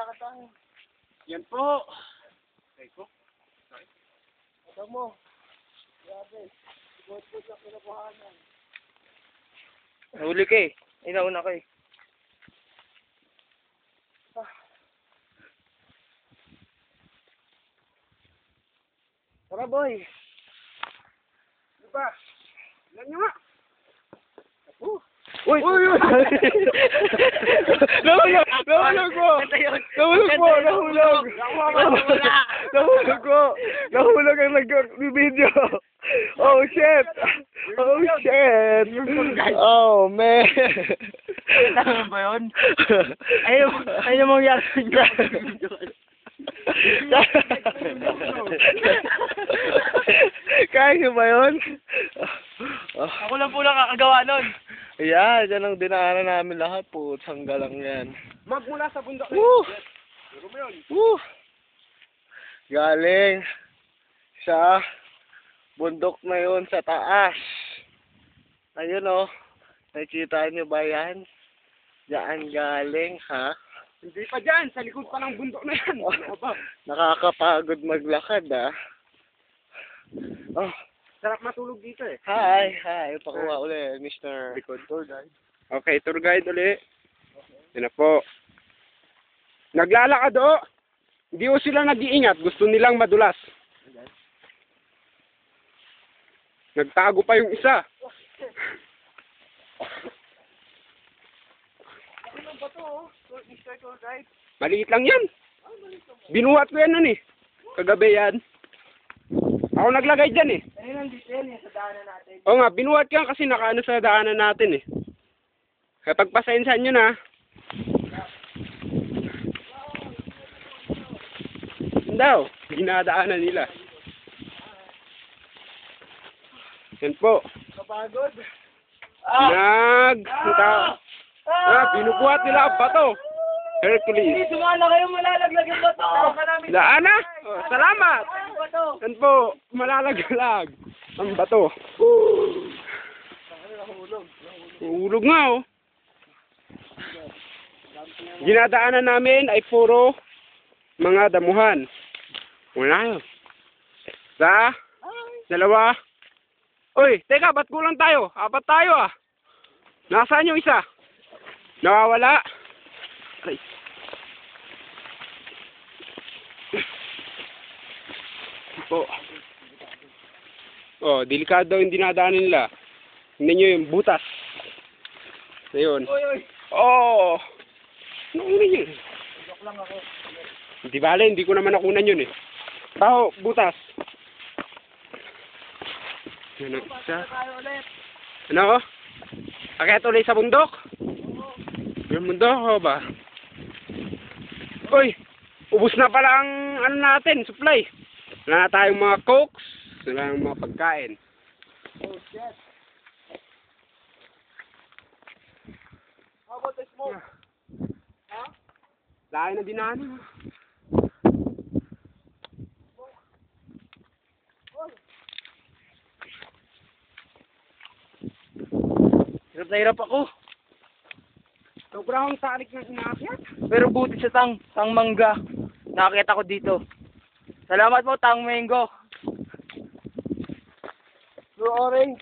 Lalakad tayo. Yan po. Okay po. Ito mo. Grabe. Good na pinakuhanan. Nahuli ka eh. Ay, nauna ka eh. Tara boy. Diba? Yan nyo nga. Uy! Uy! Nahulog! Nahulog mo! Nahulog mo! Nahulog! Nahulog mo! Nahulog ang nag-video! Oh shit! Oh shit! Oh man! Ano ba yun? Ayaw mong yari niya. Kaya nyo ba yun? Ako lang po nakakagawa nun. Yeah, dyan ang dinaanan namin lahat po. Tanggal lang yan. Magmula sa bundok na Woo! yun. Pero mo yun. Woo! Galing sa bundok na yun sa taas. Ayun oh. Nakikita nyo ba yan? Diyan galing ha? Hindi pa dyan. Sa likod pa ng bundok na yan. Ano ba? Nakakapagod maglakad ah. Oh. Sarap matulog dito eh. Hi. Pakuha uli, Mr. Tour Guide. Okay, tour guide uli. Yan na po. Naglalakad o. Hindi o sila nag-iingat. Gusto nilang madulas. Nagtago pa yung isa. Ano ba to? Mr. Tour Guide? Maliit lang yan. Binuhat ko yan nun eh. Kagabi yan. Ako naglagay dyan eh. Ayun nandito yan sa daanan natin. Oo nga, binuhat ko yan kasi nakaano sa daanan natin eh. Kaya pagpasensyahan nyo na. Daw, ginadaanan nila. Yan po. Kapagod. Binubuhat nila ang bato. Hercules. Sumala kayo, malalaglag yung bato. Daan na. Oh, salamat. Bato. Yan po, malalaglag ang bato. Hulog nga oh. Ginadaanan namin ay puro mga damuhan. Wala yun. Isa, dalawa. Uy, teka, ba't kulang tayo? Apat tayo ah. Nasaan yung isa? Nawawala. Aray. Po. Oh, delikado yung dinadaanan nila. Tingnan nyo yung butas. Ayun. Oh. Nakunan yun. Joke lang ako. Hindi bale, hindi ko naman nakunan yun eh. Tao, butas. Yan ang isa. Tayo ulit. Ano? Akit ulit sa bundok? Yung bundok o ba? Uy, ubus na pala ang ano natin, supply. Wala na tayong mga cokes, wala na mga pagkain. Oh shit. How about the smoke? Ha? Dahil na dinaanan. Hirap na hirap ako. Sobrang tarik ng inakyat. Pero buti sa tang mangga. Nakakita ko dito. Salamat po, tang mango. Blue orange.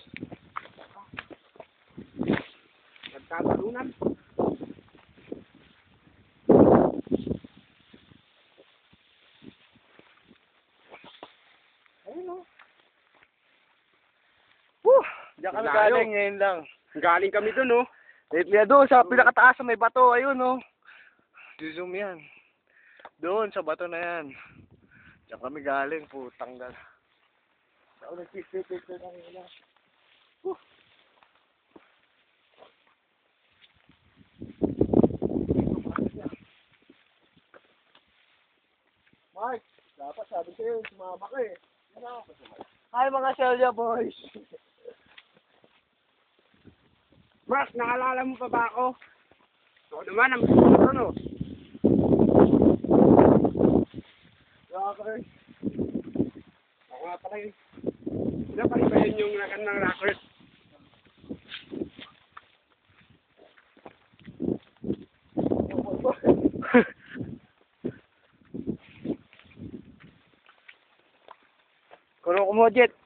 Nagtatalunan. Ayun o. Diyan kami Layo. galing, ngayon lang. Galing kami dun oh. Kaya doon, sa pinakataas sa may bato, ayun oh. Zoom yan. Doon, sa bato na yan. Diyan kami galing, putang gal. Ako nag-picture na nila. Mark, dapat sabi sa'yo, sumama ka eh. Hi mga Shelia boys! Mark, naalala mo pa ba ako? Ako naman ang gusto no. Rocker. Ako nga pala yun. Sino pala ba yun yung nakan ng rockers? mo, Jet.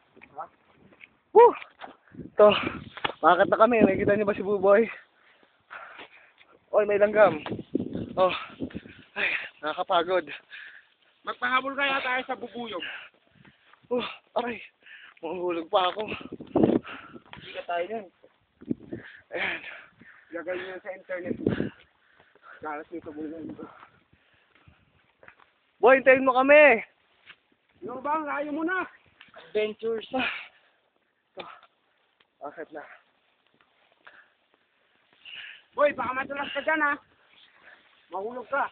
Woo! Ito, makakat na kami. Nakikita niyo ba si Buboy? Oy, may langgam. Oh, ay, nakakapagod. Magpahabol kaya tayo sa bubuyog. Aray, mahulog pa ako. Hindi ka tayo yan. Ayan. Gagawin nyo sa internet. Karas nyo sa bulan ito. Boy, hintayin mo kami. Ano ba? Ayaw mo na. Adventures. Ito, bakit na? Boy, baka madulas ka dyan ha. Mahulog ka.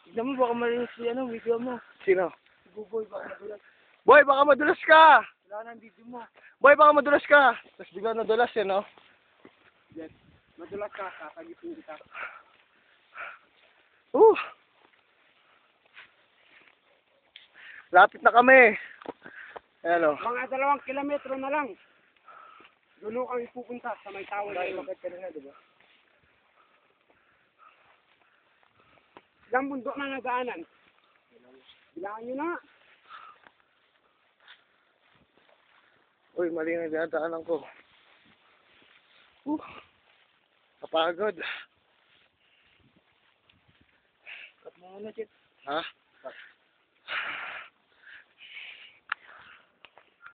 Tignan mo, baka malinis si video mo. Sino? Si Buboy, baka madulas. Boy, baka madulas ka! Wala na ang video mo. Boy, baka madulas ka! Tapos bigla nadulas yan, no? Yes. Madulas ka. Kakagitin kita. Lapit na kami. Ayan, o. Mga 2 kilometro na lang. Dulo kami pupunta sa may tawag na yun. Bakit ka na, diba? Ilang bundok na nagaanan. Bilangan nyo na. Uy, mali na dinadaanan ko. Kapagod. Cut mo muna, Chet. Ha?